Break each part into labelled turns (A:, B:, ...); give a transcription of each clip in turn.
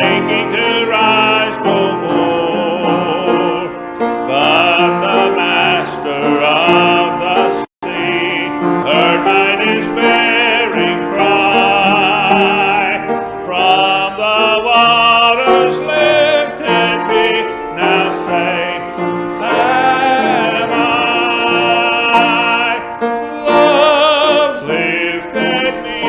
A: sinking to rise no more. But the Master of the sea heard my despairing cry. From the waters lifted me, now safe am I. Love lifted me.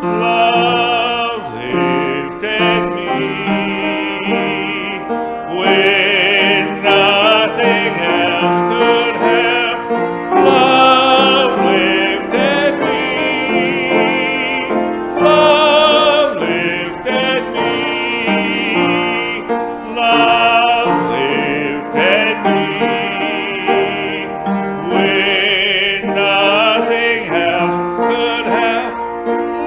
A: Love lifted me. When nothing else could help, love lifted me. Love lifted me. Love lifted me. When nothing else could help,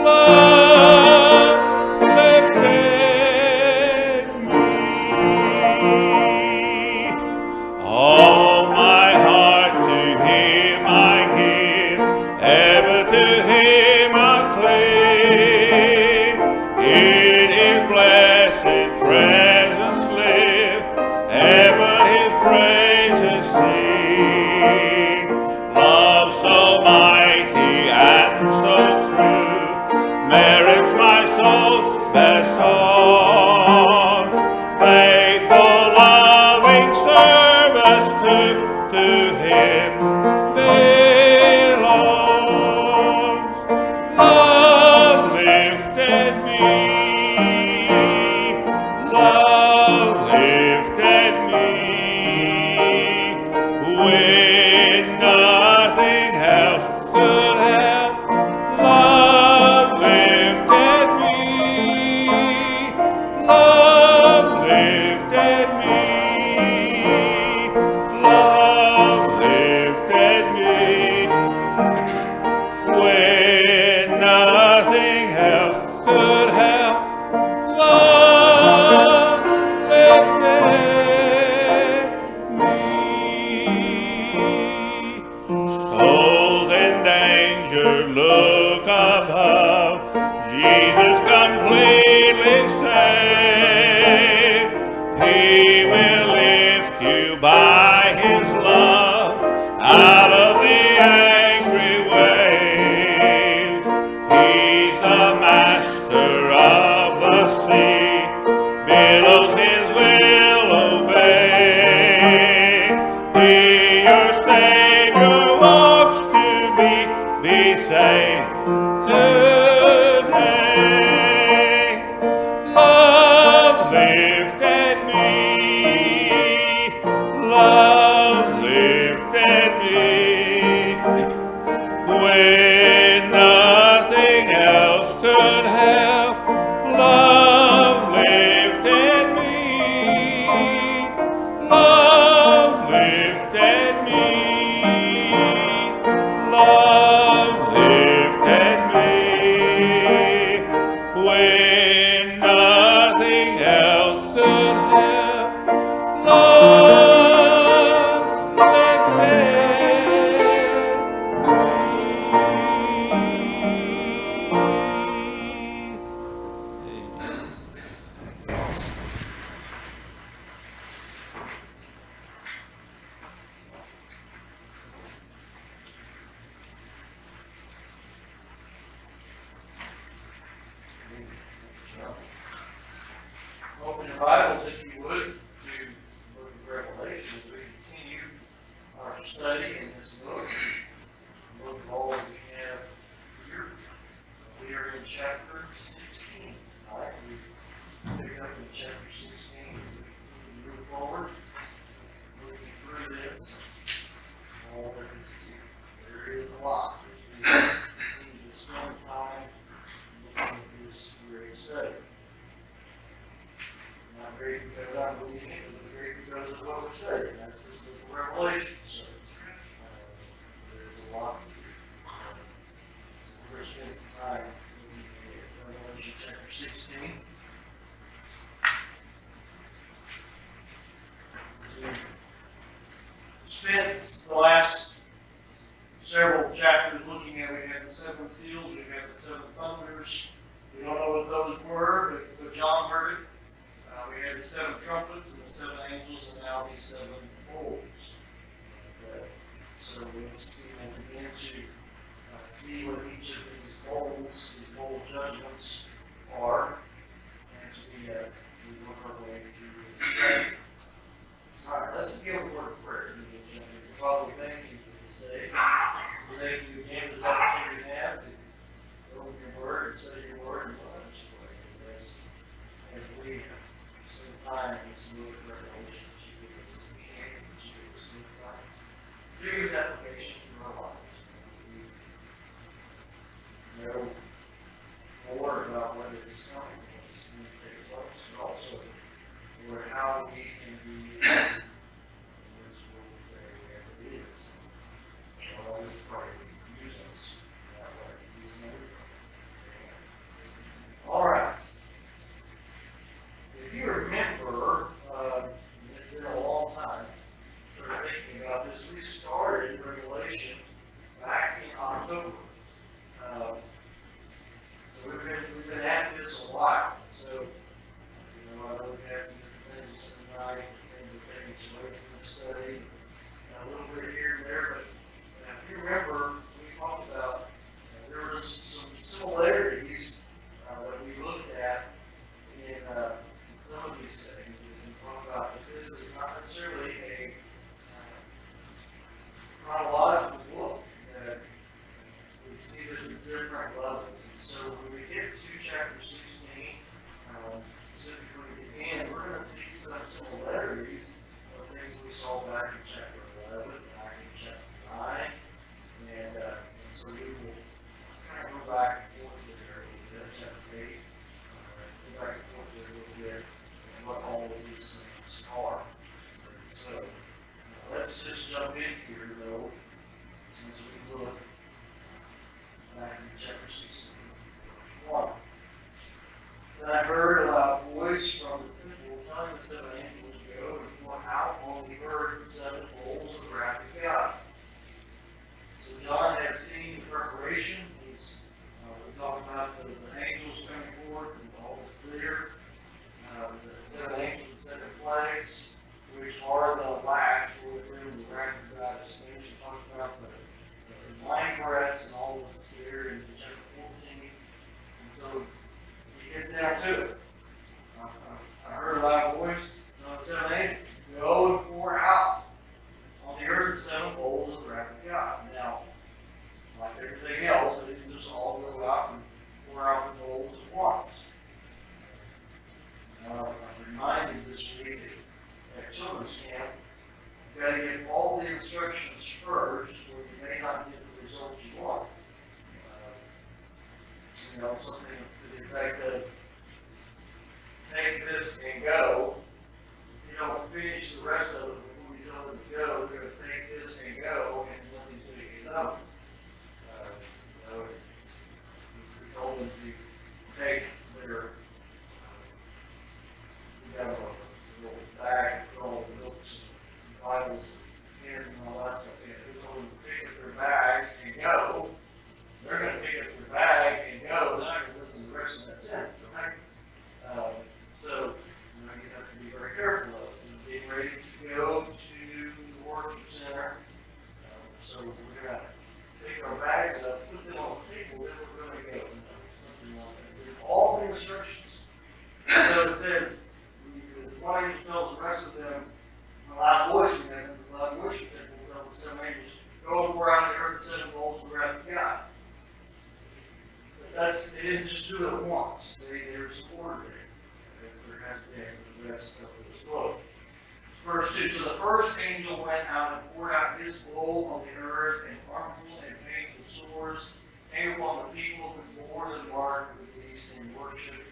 A: love lifted me. All my heart to Him I give, ever to Him I cling. In His blessed presence live, ever His praises sing. Love so mighty and so true merits my soul's best song. Faithful, loving service to Him belongs. Love lifted me. Love lifted me. When nothing else could help, love lifted me. Love lifted me. Love lifted me. When nothing else could help, love lifted me. Souls in danger, look above. Jesus completely saved. He will lift you by His love out of the angry waves. He's the Master of the sea, billows His will obey. He, your Savior, wants to be saved today. Love lifted me. Love lifted me. When nothing else could help, love lifted me. Love lifted me. Love lifted me. When nothing else could help, love lifted
B: Open your Bibles, if you would, to the book of Revelation as we continue our study in this book. The book of all we have here. We are in chapter 16. All right, we pick up in chapter 16 as we continue to move forward, moving through this. There is a lot as we continue to spend time looking at this great study. Not great because I'm believing it, but great because of what we're studying. That's this book of Revelation. So there's a lot. So we're going to spend some time looking at Revelation chapter 16. We spent the last several chapters looking at, we had the seven seals, we had the seven thunders, We don't know what those were, but John heard it. We had the 7 trumpets and the 7 angels, and now these 7 bowls. Okay. So we will begin to see what each of these bowls, these bowl judgments are, as we work our way through this study. All right, let's begin with word of prayer. Father, we thank you for this day. We thank you again for this opportunity to have to open your word and study your word and learn this way. As we spend time in this book of Revelation, that you give us understanding, that you give us insight, serious application in our lives. We know more about what is coming, what's going to take place, but also Lord, how we can be in this world today as it is. I always pray you use us that way. Use everything. All right. If you remember, it's been a long time for thinking about this. We started Revelation back in October. So we've been at this a while. So I know we've had some different things, some nights, and things that taken us away from the study, a little bit here and there, but if you remember, we talked about there was some similarities that we looked at in some of these things. We talked about that this is not necessarily a chronological book, that we see this at different levels. And so when we get to chapter 16, specifically at the end, we're going to see some similarities of things we saw back in chapter 11, back in chapter 9, and so we will kind of go back and forth there a little bit, chapter 8, go back and forth there a little bit, and what all of these things are. And so let's just jump in here, though, since we look back in chapter 16, verse 1. Then I heard a loud voice from the temple telling the 7 angels to go and pour out on the earth the 7 bowls of the wrath of God. So John has seen the preparation. He's talking about the angels coming forth and all the clear. The 7 angels and 7 plagues, which are the last, will bring the wrath of God. He talks about the wine press and all that's there in chapter 14. And so gets down to it. I heard a loud voice on the 7 angels, go and pour out on the earth the 7 bowls of the wrath of God. Now, like everything else, they didn't just all go out and pour out the bowls at once. I'm reminded this week at children's camp, you've got to get all the instructions first, or you may not get the results you want. Something to the effect of take this and go. If you don't finish the rest of it before you tell them to go, they're going to take this and go, and nothing's going to get done. We told them to take their, we got a little bag and put all the books and Bibles and all that stuff in. We told them to pick up their bags and go. They're going to pick up their bag and go. They're not going to listen to the rest of that sentence, right? So you have to be very careful of it. Getting ready to go to the worship center. So we're going to pick our bags up, put them on the table, then we're going to go. Something like that. There's all the instructions. So it says, one angel tells the rest of them, a loud voice from heaven, the loud voice from heaven tells the 7 angels, go and pour out on the earth the 7 bowls of the wrath of God. They didn't just do it once. They were supported there. There has been the rest of this book. Verse 2, so the first angel went out and poured out his bowl on the earth, and harmful and painful sores came upon the people who bore the mark of the beast and worship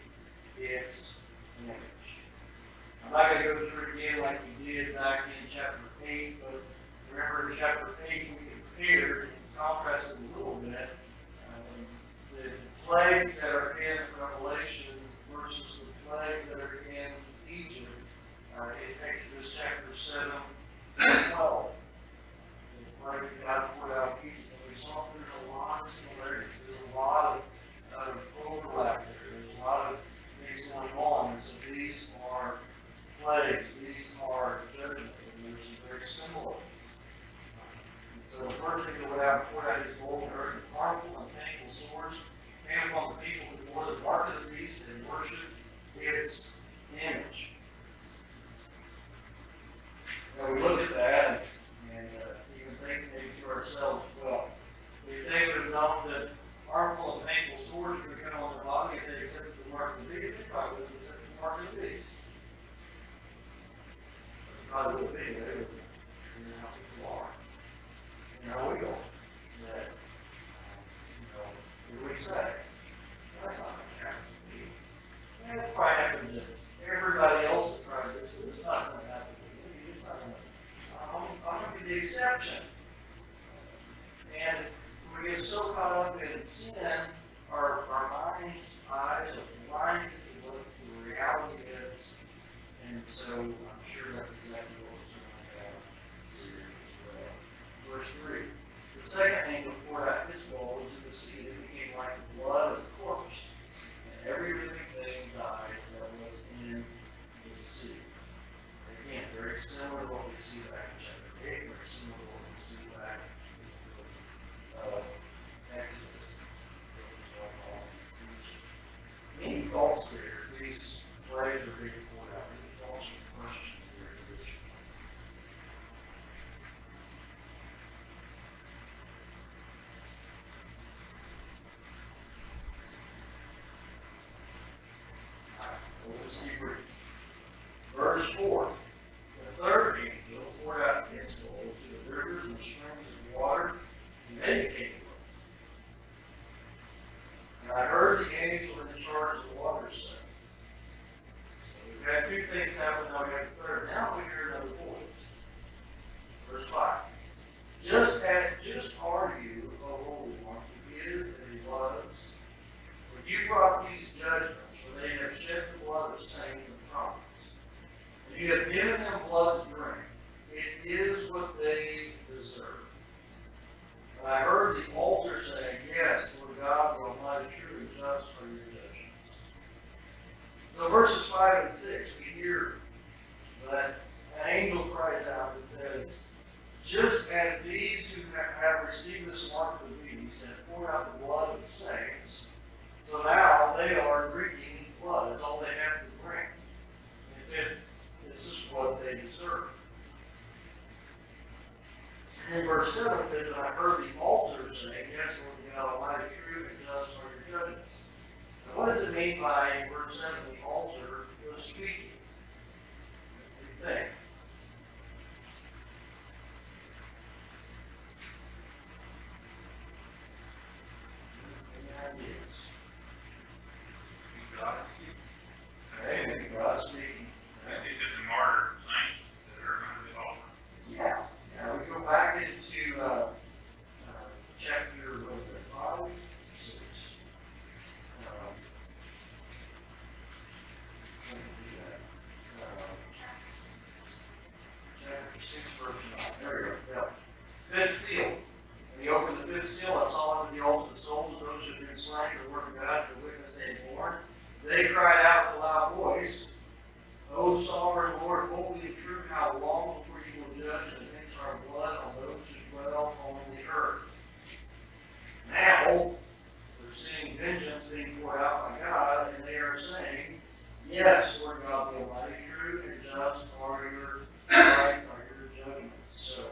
B: its image. I'm not going to go through it again like we did back in chapter 8, but remember in chapter 8 we compared and contrasted a little bit the plagues that are in Revelation versus the plagues that are in Egypt. In Exodus chapter 7 and 12. The plagues that God poured out of Egypt. And we saw there's a lot of similarities. There's a lot of overlap there. harmful and painful sores are going to come on their body if they accept the mark of the beast. They probably wouldn't accept the mark of the beast. They probably would be. They would. You know how people are. You know, we don't. That, what do we say? That's not going to happen to me. Yeah, that's probably happened to everybody else that tried this, but it's not going to happen to me. It's not going to. I'm going to be the exception. And we get so caught up in sin, our minds' eyes are blinded to what the reality is. And so I'm sure that's exactly what was going on here as well. Verse 3. The second angel poured out his bowl into the sea, and it became like the blood of the corpse. And every living thing died that was in the sea. Again, very similar to what we see back in chapter 8, very similar to what we see back in Exodus. Many false spirits, these plagues are being poured out. Many false questions here in this. Let's keep reading. Verse 4. The third angel poured out his bowl to the rivers and streams of water, and they became blood. And I heard the angel in charge of the water say. So we've had two things happen, now we have the third. Now we hear another voice. Verse 5. Just are you, O Holy One, who is and who was, for you brought these judgments, for they have shed the blood of saints and prophets. And you have given them blood to drink. It is what they deserve. And I heard the altar saying, yes, Lord God, the Almighty, true and just are your judgments. So verses 5 and 6, we hear that an angel cries out and says, just as these who have received this mark of the beast and poured out the blood of the saints, so now they are drinking blood. That's all they have to drink. He said, this is what they deserve. And verse 7 says, and I heard the altar saying, yes, Lord God Almighty, true and just are your judgments. Now, what does it mean by verse 7, the altar was speaking? What do you think? Any ideas?
A: God speaking.
B: Okay, maybe God speaking.
A: I think that the martyr saints that are under the altar.
B: Yeah. Now we go back into chapter 5, 6. Let me do that. Chapter 6, verse 9. There we go. Yeah. Fifth seal. When he opened the fifth seal, I saw under the altar the souls of those who had been slain for the work of God, for the witness they had borne. They cried out with a loud voice, O sovereign Lord, holy and true, how long before you will judge and avenge our blood on those who dwell on the earth? Now, they're seeing vengeance being poured out by God, and they are saying, yes, Lord God, the Almighty, true and just are your judgments. So,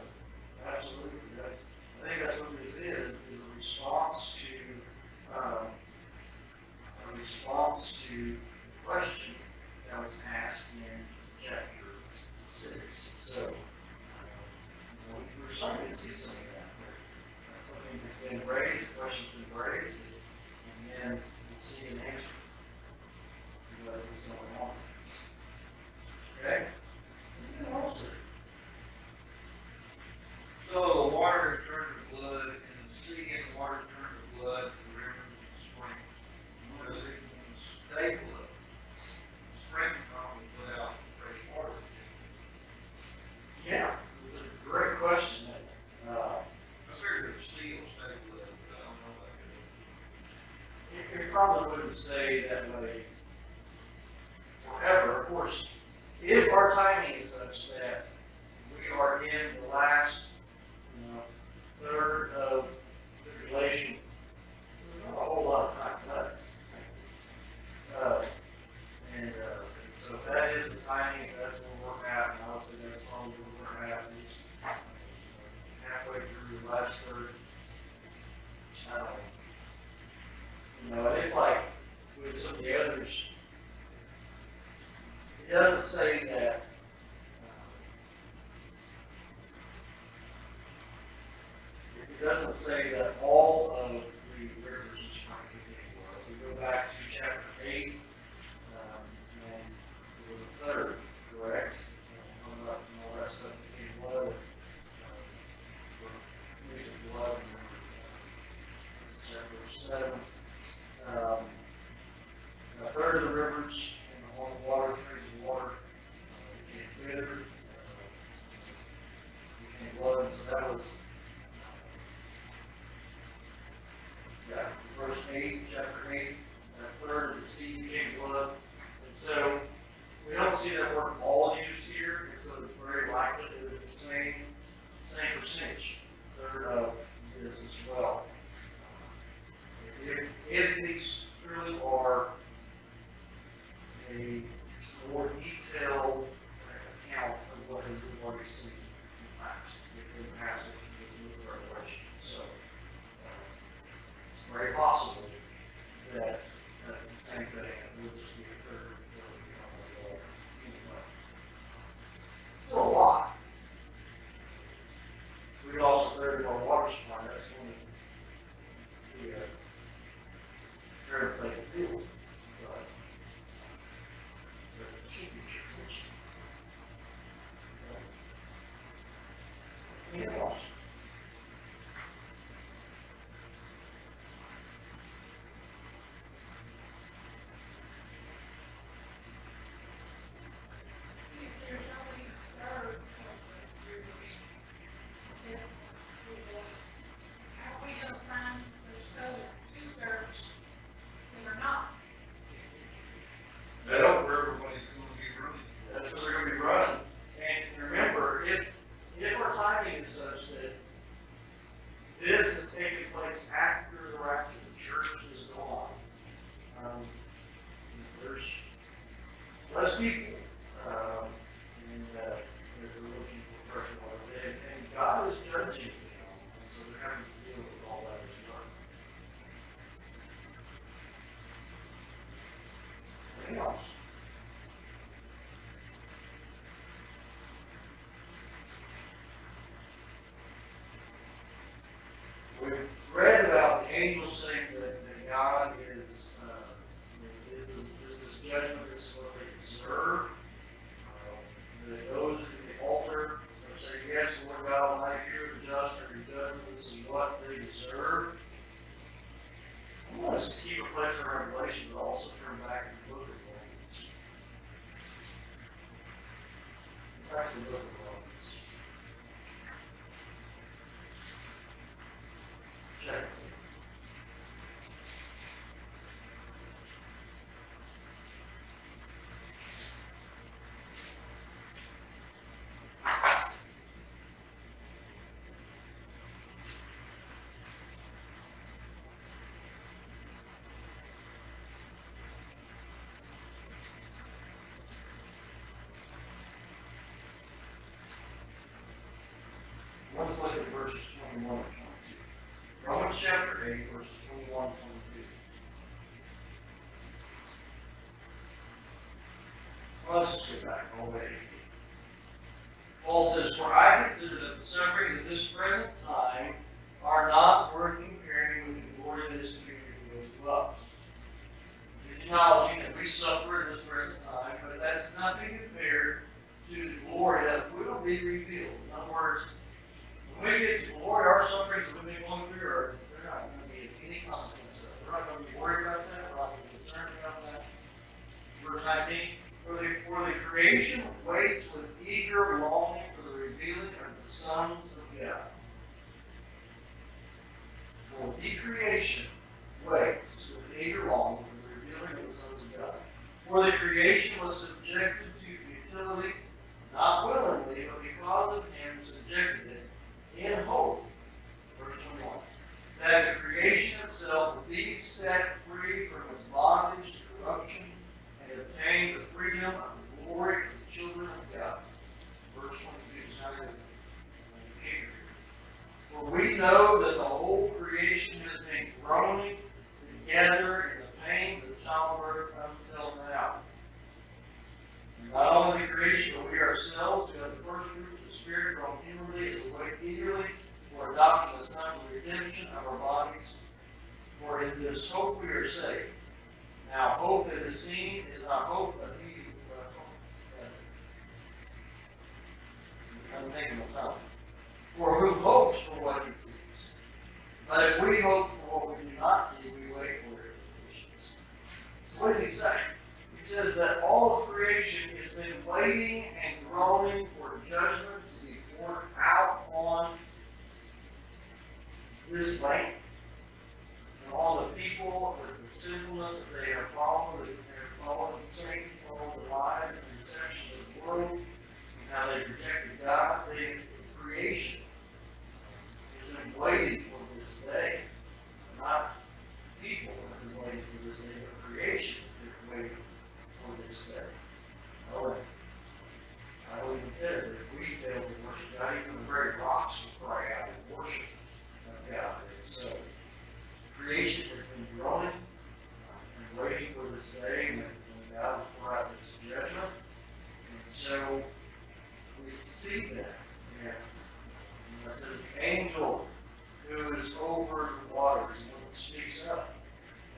B: absolutely, I think that's what this is a response to the question that was asked in chapter 6. So, we're starting to see some of that. Something that's been raised, questions been raised, and then we'll see an answer to what is going on. Okay? Anything else?
A: So the water is turned to blood, and the sea and the water is turned to blood, the rivers and the springs. Does it stay blood? The springs normally put out fresh water.
B: Yeah, it's a great question.
A: I figured if steel stay blood, but I don't know about it.
B: It probably wouldn't stay that way forever. Of course, if our timing is such that we are in the last third of the tribulation, there's not a whole lot of time left. So if that is the timing, if that's where we're at, and I would say that's probably where we're at, is halfway through the last third. some of the others, it doesn't say that all of the rivers is trying to get water. We go back to chapter 8, and it was the third, correct? And all that stuff became blood. Blood. Chapter 7. A third of the rivers and all the water, streams of water, became bitter, became blood. So that was, verse 8, chapter 8. A third of the sea became blood. And so we don't see that word all used here, and so it's very likely that it's the same percentage, third of this as well. If these truly are a more detailed account of what we've already seen in the passage in Revelation. So it's very possible that that's the same thing. It will just be a third. Anyway, still a lot. We could also third our water supply. That's only the third plate of fuel. But it should be church. Anything else? We've read about the angels saying that God is, this is judgment, this is what they deserve. That those at the altar will say, yes, Lord God Almighty, you're the just, or your judgment, this is what they deserve. I want us to keep a place in Revelation, but also turn back to the book of Romans. Back to the book of Romans. Check. Let's look at verses 21 and 22. Romans chapter 8, verses 21 and 22. Well, let's just go back already. Paul says, for I consider that the sufferings of this present time are not worth comparing with the glory that is to be revealed to us. He's acknowledging that we suffer in this present time, but that's nothing compared to the glory that will be revealed. In other words, when we get to glory, our sufferings that we've been going through they're not going to be of any consequence. We're not going to be worried about that. We're not going to be concerned about that. Verse 19, for the creation waits with eager longing for the revealing of the sons of God. For the creation waits with eager longing for the revealing of the sons of God. For the creation was subjected to futility, not willingly, but because of him who subjected it, in hope, verse 21, that the creation itself would be set free from its bondage to corruption and obtain the freedom of the glory of the children of God. Verse 22 is how they came here. For we know that the whole creation has been groaning together in the pains of childbirth hope we are saved. Now, hope that is seen is not hope that he I'm taking my time. For who hopes for what he sees? But if we hope for what we do not see, we wait for it with patience. So what does he say? He says that all of creation has been waiting and groaning for judgment to be poured out on this land. And all the people with the sinfulness that they have followed, Satan, all the lies and deception of the world, and how they rejected God, creation has been waiting for this day. Not people have been waiting for this day, but creation has been waiting for this day. I even said that if we fail to worship God, even the very rocks will cry out in worship of God. And so, creation has been growing and waiting for this day when God will pour out His judgment. And so, we see that. Yeah. And it says the angel who is over the waters, and when he speaks up.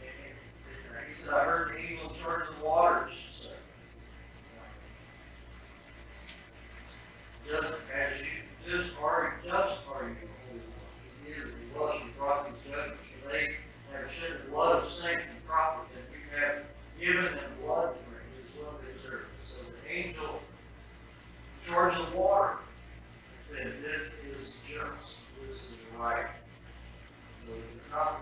B: And he said, I heard the angel in charge of the waters say, just as you, just are you the Holy One. He is, he was, who brought these judgments. For they have shed the blood of saints and prophets, and you have given them blood to drink. It is what they deserve. So the angel in charge of the water said, this is just, this is right. So it's not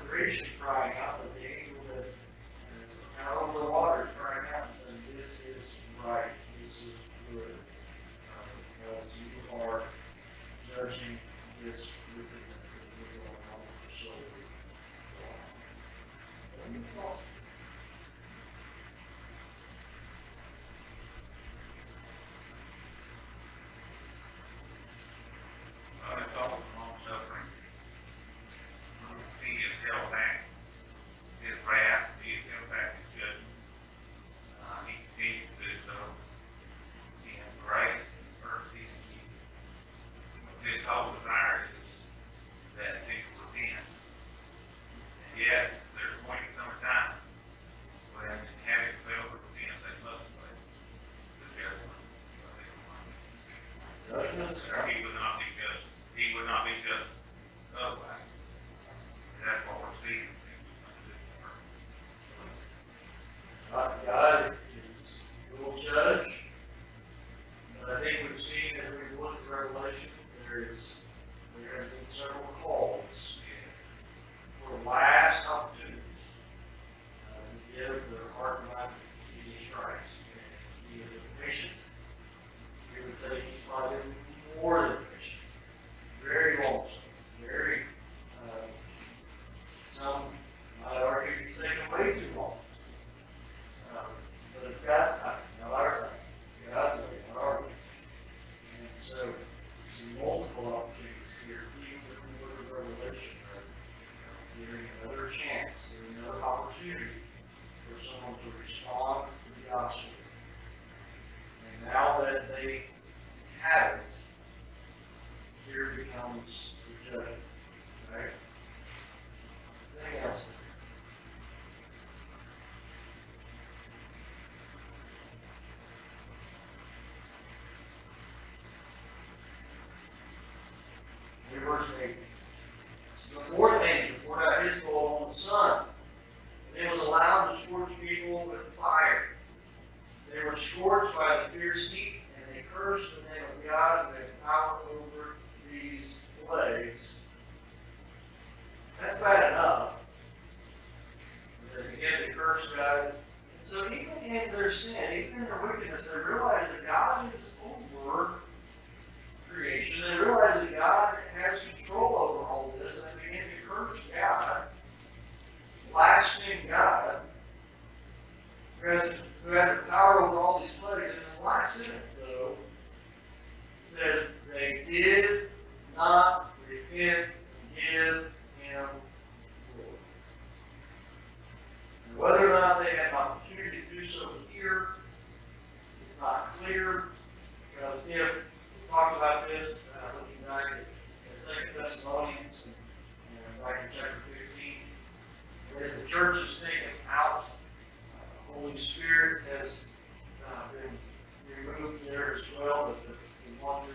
B: creation crying out, but the angel that is kind of over the water is crying out and saying, this is right, this is good. Because you are judging this wickedness that is going on for so long. Any thoughts?
A: It's all long suffering. He is held back. His wrath, he is held back his judgment. He continues to do so. He has grace and mercy. His whole desire is that people repent. And yet, there's going to come a time when having failed to repent, they must face the judgment of his mind. He would not be just. He would not be just otherwise. That's what we're seeing.
B: God is the will judge. But I think we've seen as we've looked at Revelation, there have been several calls for last opportunities to give their heart and life to Jesus Christ. And He is patient. We would say He's probably more than patient. Very long, very, some might argue He's taken way too long. But it's God's time, not our time. God's way, not our way. And so, there's multiple opportunities here, even with the book of Revelation, giving another chance, giving another opportunity for someone to respond to the gospel. And now that they have it, here becomes the judgment. Right? Anything else? Verse 8. The fourth angel poured out his bowl on the sun, and it was allowed to scorch people with fire. They were scorched by the fierce heat, and they cursed the name of God, and they had power over these plagues. That's bad enough. They began to curse God. So even in their sin, even in their wickedness, they realized that God is over creation. They realize that God has control over all this, and they begin to curse God, blaspheme God, who has the power over all these plagues. And in the last sentence, though, it says, they did not repent and give Him glory. And whether or not they had an opportunity to do so here, it's not clear, because if talked about this, looking back at 2 Thessalonians and back in chapter 15, the church is taken out. Holy Spirit has been removed there as well, but the one who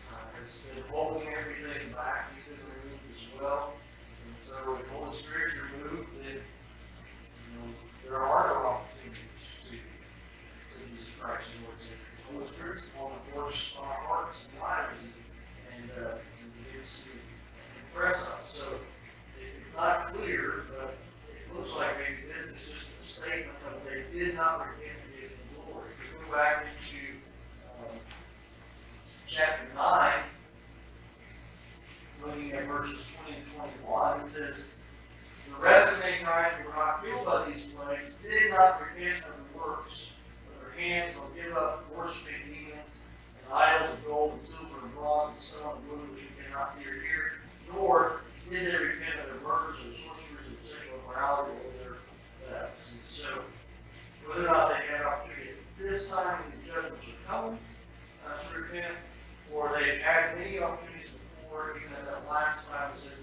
B: has been holding everything back, he's been removed as well. And so if Holy Spirit is removed, then there are no opportunities to Jesus Christ and Lord Savior. The Holy Spirit's the one that works on our hearts and lives and begins to impress us. So it's not clear, but it looks like maybe this is just a statement of they did not repent and give him glory. If we go back into chapter 9, looking at verses 20 and 21, it says, the rest of mankind who were not killed by these plagues did not repent of the works of their hands, or give up worshiping demons and idols of gold and silver and bronze and stone and wood, which we cannot see or hear, nor did they repent of their murders or sorceries or sexual immorality or their thefts. And so, whether or not they had opportunity at this time when the judgments are coming to repent, or they've had many opportunities before, even at that last time, it said,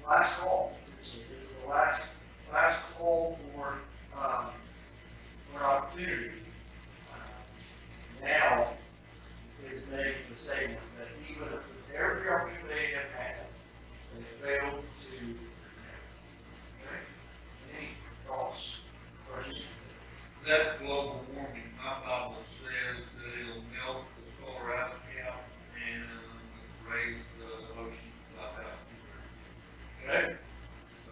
B: last call. It's the last call for an opportunity. Now is making the statement that even with every opportunity they have had, they failed to repent. Okay? Any thoughts? Questions?
A: That's global warming. My Bible says that it'll melt the solar ice caps and raise the ocean about that.
B: Okay?
A: So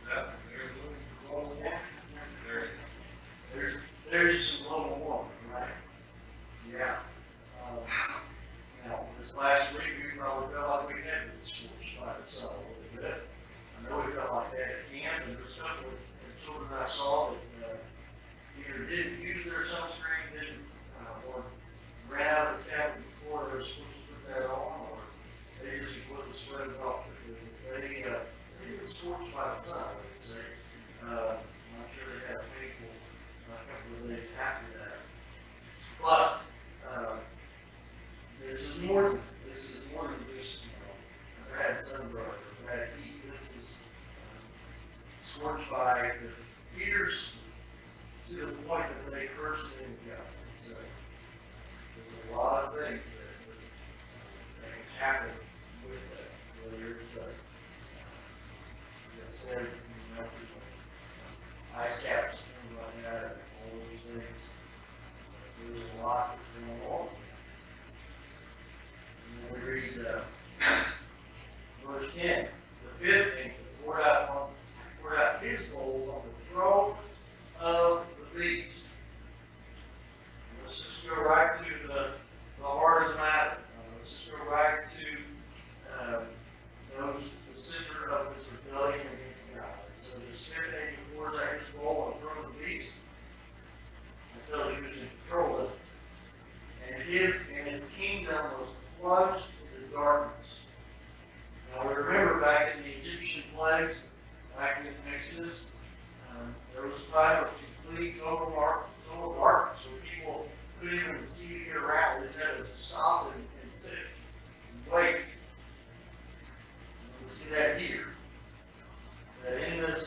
A: that they're looking for global warming.
B: There's some global warming, right? Yeah. Now, this last week, we probably felt like we had been scorched by the sun a little bit. I know we felt like that at camp, and there's a couple of children I saw that either didn't use their sunscreen, or ran out of the cabin before they were supposed to put that on, or they just completely sweated off. They were scorched by the sun, I would say. I'm sure they had a painful couple of days after that. But this is more than just, I've had sunburn, I've had heat. This is scorched by the fears to the point that they curse the name of God. So there's a lot of things that can happen with that, whether it's the said ice caps, things like that, and all those things. There's a lot that's going on. And then we read verse 10. The fifth angel poured out his bowls on the throne of the beast. Let's just go right to the heart of the matter. Let's just go right to the center of this rebellion against God. So the fifth angel pours out his bowl on the throne of the beast. It tells you who's in control of it. And its kingdom was plunged into darkness. Now we remember back in the Egyptian plagues, back in Exodus, there was a time of complete total darkness, where people couldn't even see to get around. They just had to stop and sit and wait. And we see that here. That in this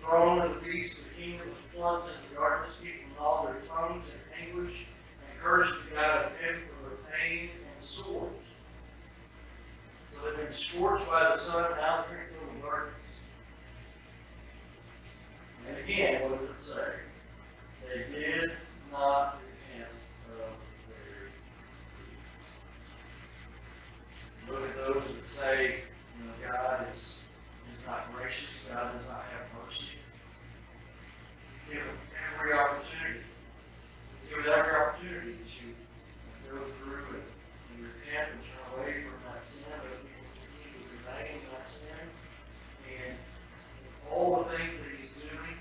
B: throne of the beast, the kingdom was plunged into darkness, people in all their tongues and anguish, and cursed the God of heaven for their pain and sores. So they've been scorched by the sun, now they're in total darkness. And again, what does it say? They did not repent of their deeds. Look at those that say, God is not gracious, God does not have mercy. He's given every opportunity. He's given every opportunity to go through and repent and turn away from that sin, but people continue to remain in that sin. And all the things that he's doing,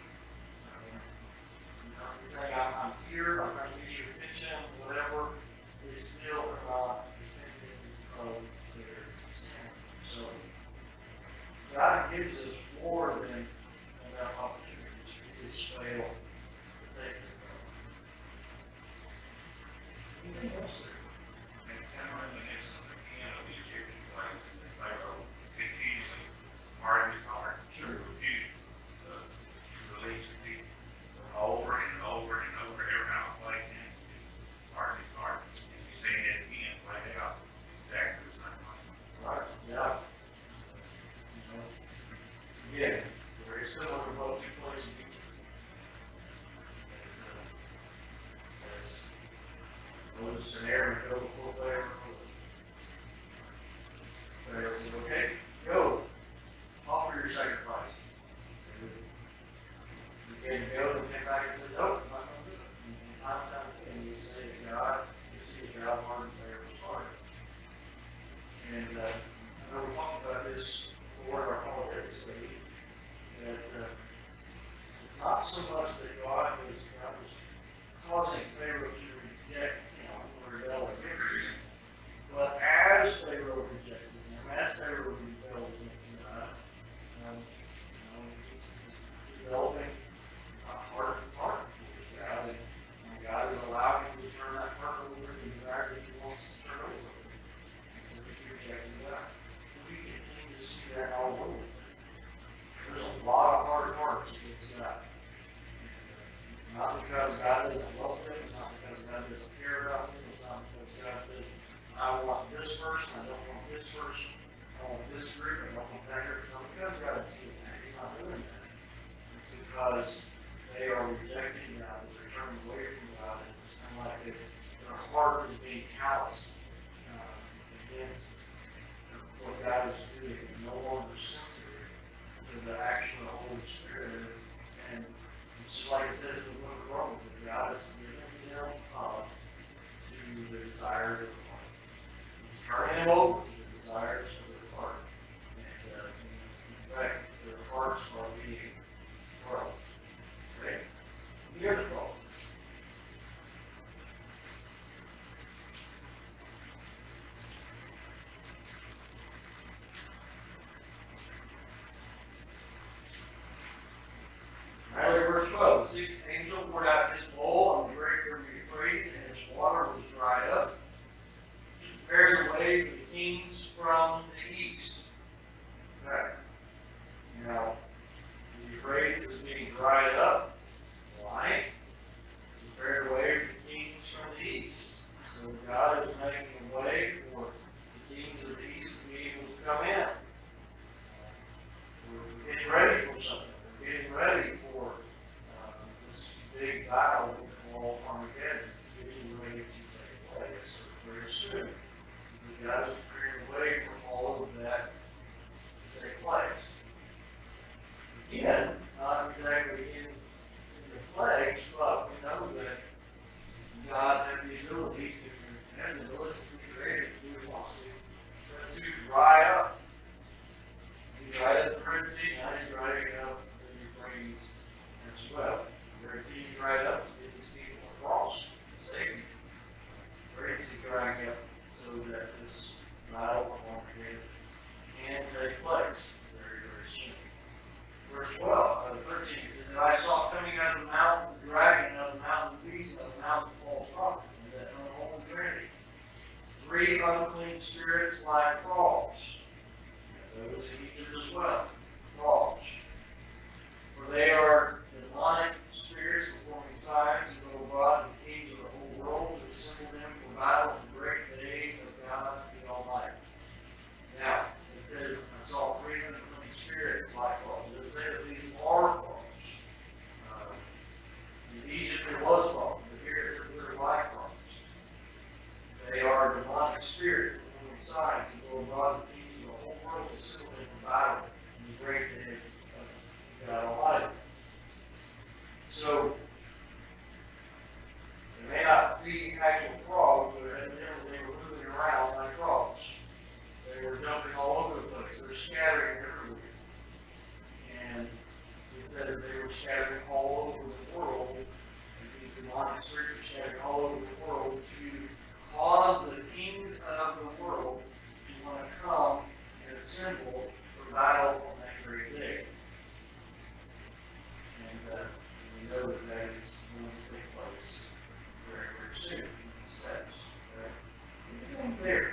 B: was an air and go before Pharaoh. Pharaoh said, okay, go, offer your sacrifice. He began to go and came back and said, nope, I'm not going to do it. And time and time again, you say to God, you see God hardened Pharaoh's heart. And I know we talked about this before in our politics study, that it's not so much that God was causing Pharaoh to reject him or rebel against him, but as Pharaoh rejected him, as Pharaoh rebelled against God, he's developing a heart towards God, and God is allowing him to turn that heart over to the desire that he wants to turn over. So he's rejecting God. We continue to see that all over. There's a lot of hard hearts against God. It's not because God doesn't love them. It's not because God doesn't care about them. It's not because God says, I want this person. I don't want this person. I want this group. I don't want that group. It's not because God is doing that. He's not doing that. It's because they are rejecting God. They're turning away from God. It's kind of like their heart is being calloused against what God is doing. They're no longer sensitive to the action of the Holy Spirit. And it's just like it says in the book of Romans, that God is giving them up to the desires of the heart. He's turning them over to the desires of their heart. And in fact, their hearts are being broken. Okay? Here's the problem. Right, verse 12. The sixth angel poured out his bowl on the great river Euphrates, and its water was dried up, to prepare the way for the kings from the east. Okay. Now, the Euphrates is being dried up. Why? To prepare the way for the kings from the east. So God is making a way for the kings of the east to be able to come in. We're getting ready for something. We're getting ready for this big battle we call Armageddon. It's getting ready to take place very soon. Because God is preparing a way for all of that to take place. Again, not exactly in the plagues, but we know that God has the ability to create, to do what he wants to dry up. He dried up the Red Sea, now he's drying up the Euphrates as well. The Red Sea dried up to get these people across safety. The Red Sea drying up so that this battle of Armageddon can take place very, very soon. Verse 13, it says, and I saw coming out of the mountain the dragon of the mountain beast of the mountain false prophet, and that unholy trinity. 3 unclean spirits like frogs. Those in Egypt as well. Frogs. For they are demonic spirits performing signs to go abroad to the kings of the whole world to assemble them for battle in the great day of God the Almighty. Now, it says, I saw 3 unclean spirits like frogs. It doesn't say that these are frogs. In Egypt there was frogs, but here it says they're like frogs. They are demonic spirits performing signs to go abroad to the kings of the whole world to assemble them for battle in the great day of God Almighty. So, they may not be actual frogs, but evidently they were moving around like frogs. They were jumping all over the place. They were scattering everywhere. And it says they were scattering all over the world. And these demonic spirits were scattering all over the world to cause the kings of the world to want to come and assemble for battle on that great day. And we know that that is going to take place very, very soon. It says. Anything there?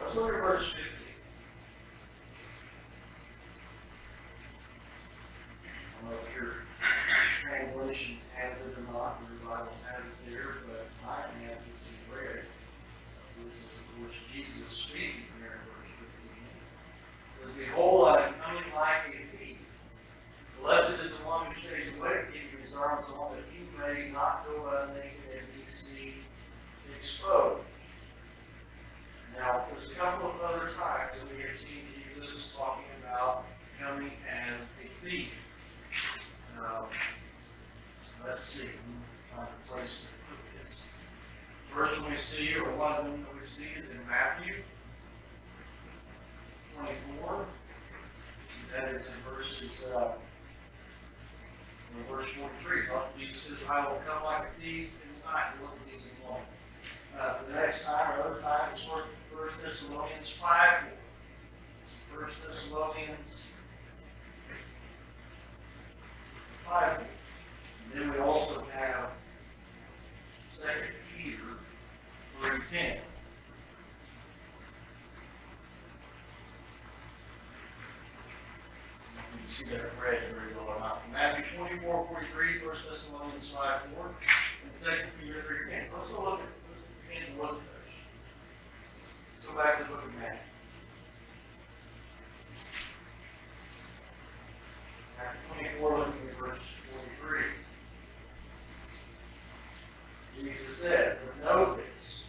B: Let's look at verse 15. I don't know if your translation has one that we see is in Matthew 24. That is in verse 43. Jesus says, I will come like a thief in the night. Look at these in one. The next time, or other time, is 1 Thessalonians 5. 1 Thessalonians 5. And then we also have 2 Peter 3:10. You see that red very well. Matthew 24:43, 1 Thessalonians 5:4, and 2 Peter 3:10. So let's begin to look at those. Let's go back to the book of Matthew. Matthew 24, looking at verse 43. Jesus said, but know this,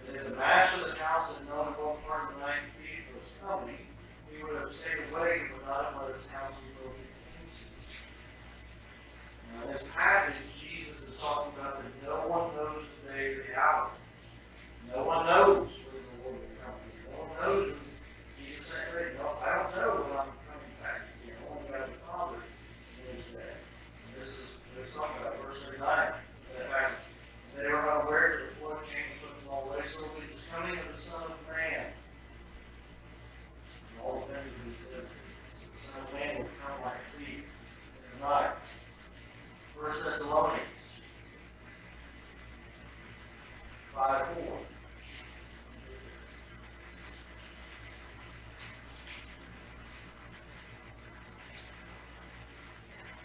B: that if the master of the house had known at what part of the night the thief was coming, he would have stayed awake and would not have let his house be broken into. Now, in this passage, Jesus is talking about that no one knows the day or the hour. No one knows when the Lord will come. No one knows when Jesus said, no, I don't know when I'm coming back again. Only God the Father knows that. And this is what he's talking about, verse 39. They were not aware that the flood came and swept them all away, so it is coming of the Son of Man. And all the things that he says, so the Son of Man will come like a thief in the night. 1 Thessalonians 5:4.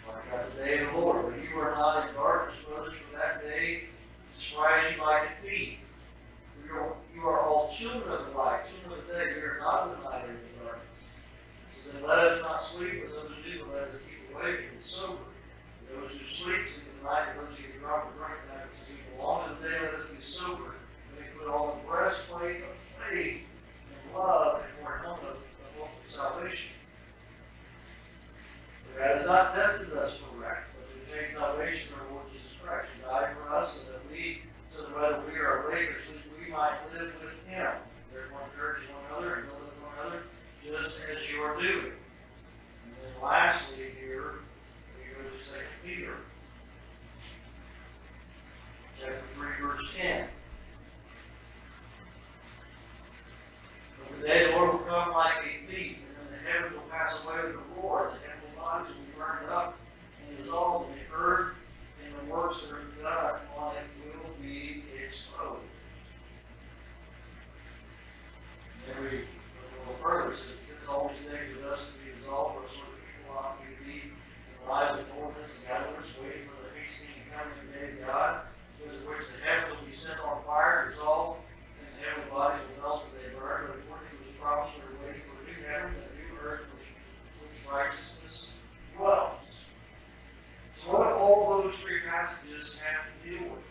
B: Like the day of the Lord, but you are not in darkness, brothers, for that day describes you like a thief. You are all children of the light, children of the day. We are not of the night or the darkness. So then let us not sleep as others do, but let us keep awake and be sober. Those who sleep in the night, and those who get drunk or drink at night, so we belong to the day, let us be sober. Let me put on the breastplate of faith and love, and for a helmet of salvation. For God has not tested us for wrath, but to obtain salvation through our Lord Jesus Christ, who died for us, so that whether we are awake or asleep, we might live with Him. Therefore, encourage one another and live with one another, just as you are doing. And then lastly, here, we go to 2 Peter, chapter 3, verse 10. But the day the Lord will come like a thief, and then the heavens will pass away with a roar, the heavenly bodies will be burned up and dissolved, and the earth and the works that are done on it will be exposed. And then we look a little further, since all these things are thus to be dissolved, what sort of people ought we to be in lives of boldness and godliness, waiting for the hastening and coming of the day of God, because of which the heavens will be set on fire, dissolved, and the heavenly bodies will melt as they burn. But according to His promise, we are waiting for a new heaven and a new earth, which righteousness dwells. So what do all those three passages have to deal with?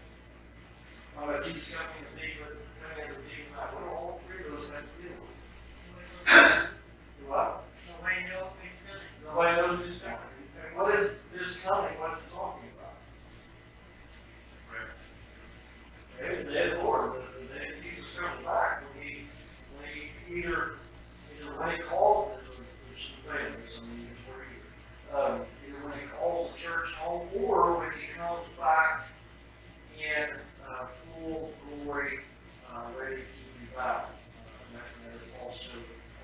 B: Jesus coming as a thief, what do all three of those have to deal with? Do what?
C: Nobody knows when it's coming.
B: Nobody knows when it's coming. And what is this coming? What is it talking about? Okay, the day of the Lord, the day that Jesus comes back, when he either when he calls, there's some meanings for either when he calls the church home, or when he comes back in full glory, ready to be bound. That is also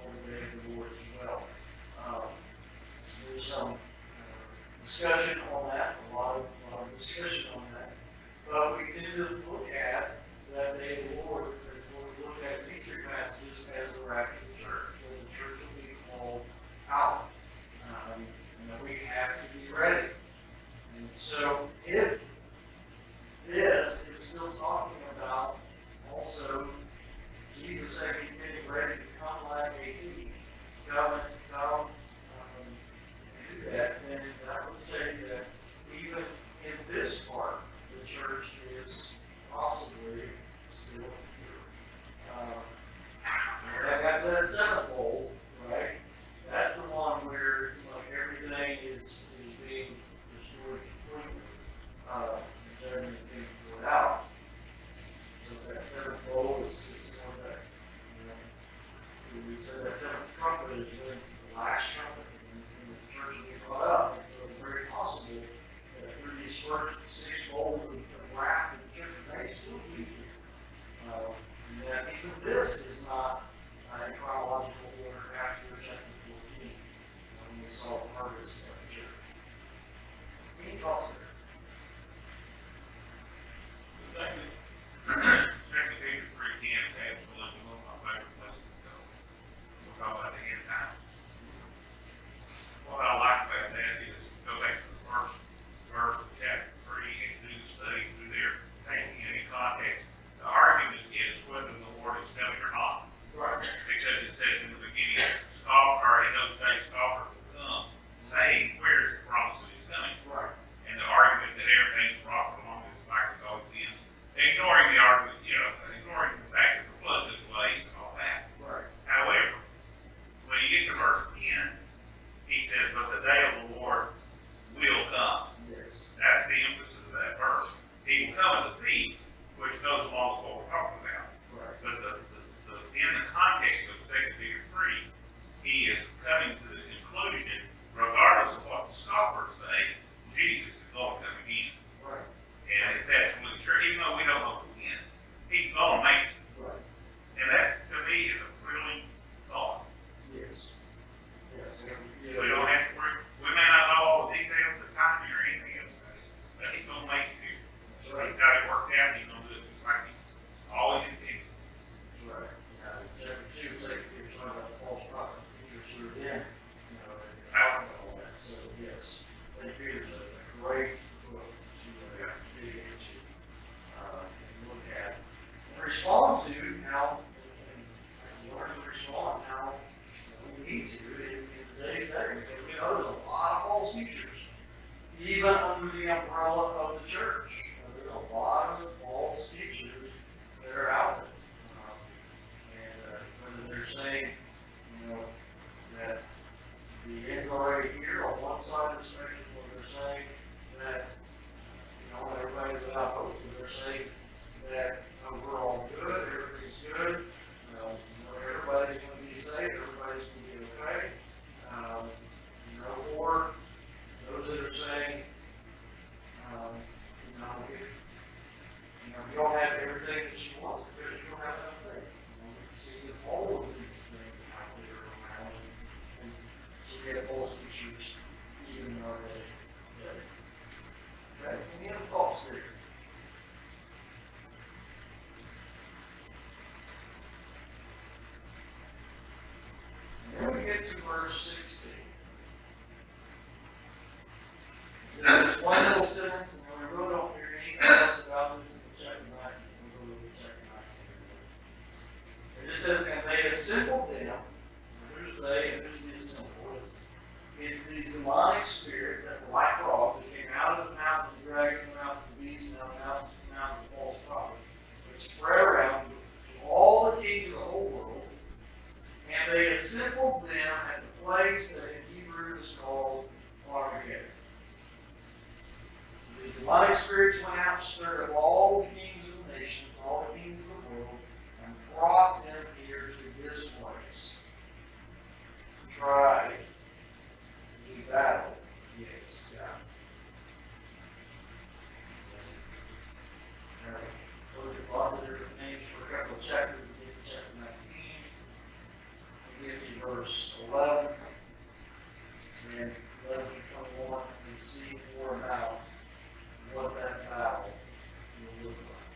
B: on the day of the Lord as well. There's some discussion on that, a lot of discussion on that. But we tend to look at that day of the Lord, when we look at these three passages as the rapture of the church, where the church will be called out. And that we have to be ready. And so, if this is still talking about also Jesus saying He's getting ready to come like a thief, come and do that, then that would say that even in this part, the church is possibly still here. I got that seventh bowl, right? That's the one where it's like everything is being restored completely. Everything is being poured out. So that seventh bowl seventh trumpet is when the last trumpet, and the church will be caught up. And so it's very possible that through these first 6 bowls of wrath, the church may still be here. And that even this is not in chronological order after chapter 14, when we saw the harvest of the church. Any thoughts there?
D: Second Peter 3:10 is absolutely one of my favorite places to go. We'll talk about the end times. What I like about that is go back to the first verse of chapter 3 and do the study through there, taking any context. The argument is whether the Lord is coming or not.
B: Right.
D: Because it says in the beginning, scoffer, in those days, scoffers will come, saying, where is the promise that he's coming?
B: Right.
D: And the argument that everything's rocked along with like it's always been, ignoring the argument, ignoring the fact that the flood took place and all that.
B: Right.
D: However, when you get to verse 10, he says, but the day of the Lord will come.
B: Yes.
D: That's the emphasis of that verse. He will come as a thief, which goes along with what we're talking about.
B: Right.
D: But in the context of 2 Peter 3, he is coming to the conclusion, regardless of what the scoffers say, Jesus is going to come again.
B: Right.
D: And it's absolutely sure, even though we don't know when, he's going to make it.
B: Right.
D: And that, to me, is a thrilling thought.
B: Yes. Yes.
D: We don't have to worry, we may not know all the details, the timing, or anything else, but he's going to make it here. So he's got it worked out, he's going to do it just like he always intended.
B: That's right. Chapter 2, Second Peter, talking about the false prophet, teachers who are in, and talking about all that. So, yes, Second Peter's a great book to dig into, and look at, and respond to how, and learn to respond how we need to in today's day. Because we know there's a lot of false teachers, even under the umbrella of the church. There's a lot of false teachers that are out there. And whether they're saying, that the end's already here on one side of the spectrum, whether they're saying that, everybody's without hope, whether they're saying that we're all good, everything's good, everybody's going to be safe, everybody's going to be okay. Or those that are saying, you don't have everything that you want because you don't have enough faith. We can see all of these things out there around, and so we have false teachers even in our day. Okay, any other thoughts there? And then we get to verse 16. There's one little sentence, and we really don't hear anything else about this in chapter 19. We'll go to chapter 19. It just says, and they assembled them. Who's they and who's the assembled? It's these demonic spirits that were like frogs that came out of the mouth of the dragon, the mouth of the beast, and out of the mouth of the false prophet. That spread around to all the kings of the whole world. And they assembled them at the place that in Hebrew is called Armageddon. The demonic spirits went out, stirred up all the kings of the nations, all the kings of the world, and brought them here to this place to try to do battle against God. Look at lots of different names for a couple of chapters. We get to chapter 19. We get to verse 11. And 11 to 21, and see more about what that battle will look like.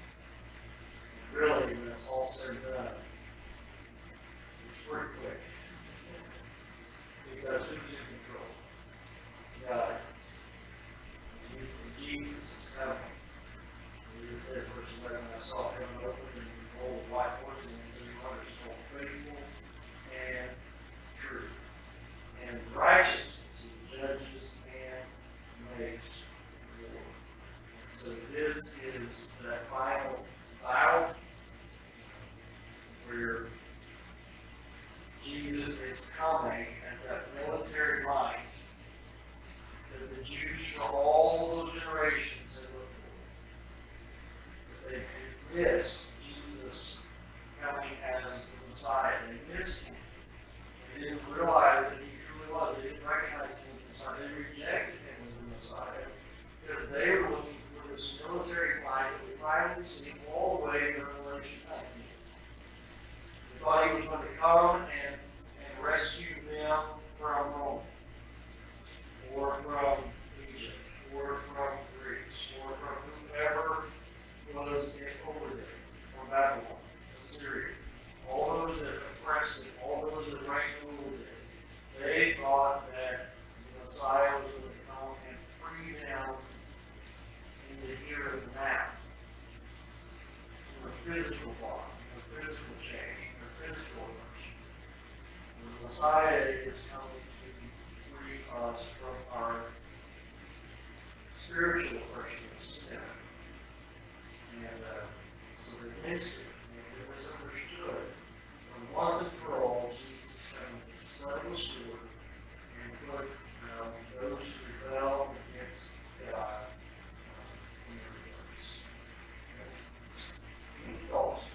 B: And really, when it's all said and done, it's pretty quick. Because who's in control? God. Jesus is coming. We said, verse 11, I saw heaven open and behold, white horses, and the city waters called faithful and true. And righteous judges and makes war. So this is that final battle where Jesus is coming as that military might that the Jews from all those generations had looked for. But they missed Jesus coming as the Messiah. They missed him didn't realize that he truly was. They didn't recognize him as the Messiah. They rejected him as the Messiah because they were looking for this military might that we finally see all the way in Revelation 19. They thought he was going to come and rescue them from Rome, or from Egypt, or from Greece, or from whoever was over there, from Babylon, Assyria. All those that oppressed them, all those that reigned over them, they thought that the Messiah was going to come and free them in the here and now, from a physical body, from a physical change, from a physical immersion. The Messiah is coming to free us from our spiritual immersion of sin. And so they missed it, and they misunderstood. And once and for all, Jesus is coming to settle the score and put those who rebel against God in their place. Any thoughts here?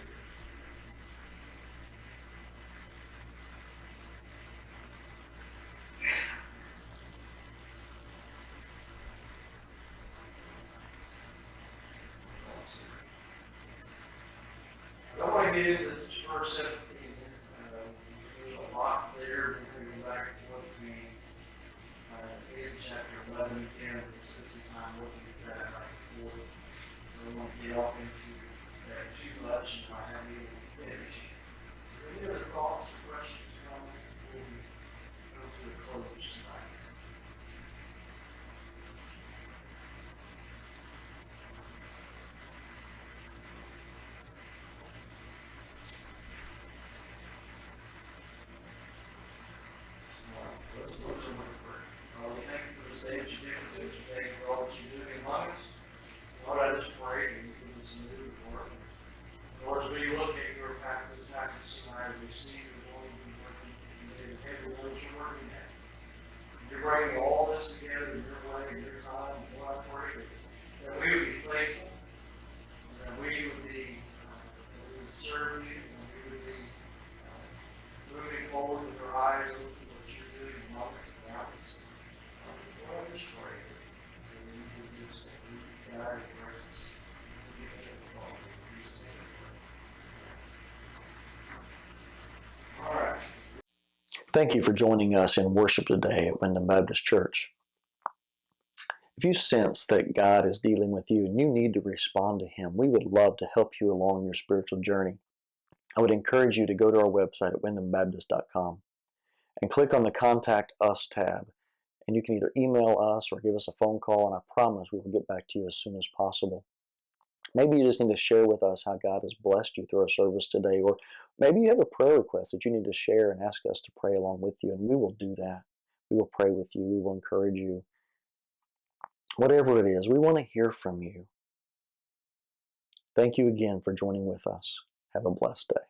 B: I don't want to get into verse 17. There's a lot there. We're going to go back and forth between chapter 11 and 10. We'll spend some time looking at that right before. So we won't get off into that too much and not have you able to finish. Any other thoughts or questions, comments before we go to the close tonight? Let's look to the prayer. Lord, we thank you for this day that you give us today, for all that you're doing among us. Lord, I just pray that you give us a new work. Lord, as we look at your practice tonight, we see you're going to be working in days ahead of what you're working at. You're bringing all this together in your way, in your time. And Lord, I pray that we would be faithful, and that we would be, that we would serve you, and we would be moving forward with our eyes open to what you're doing among us and around us. Lord, I just pray that we would do this, that we would guide and direct us. We give it to all in Jesus' name we pray. All right. Thank you for joining us in worship today at Windom Baptist Church. If you sense that God is dealing with you and you need to respond to Him, we would love to help you along your spiritual journey. I would encourage you to go to our website at windombaptist.com and click on the Contact Us tab. And you can either email us or give us a phone call, and I promise we will get back to you as soon as possible. Maybe you just need to share with us how God has blessed you through our service today, or maybe you have a prayer request that you need to share and ask us to pray along with you, and we will do that. We will pray with you. We will encourage you. Whatever it is, we want to hear from you. Thank you again for joining with us. Have a blessed day.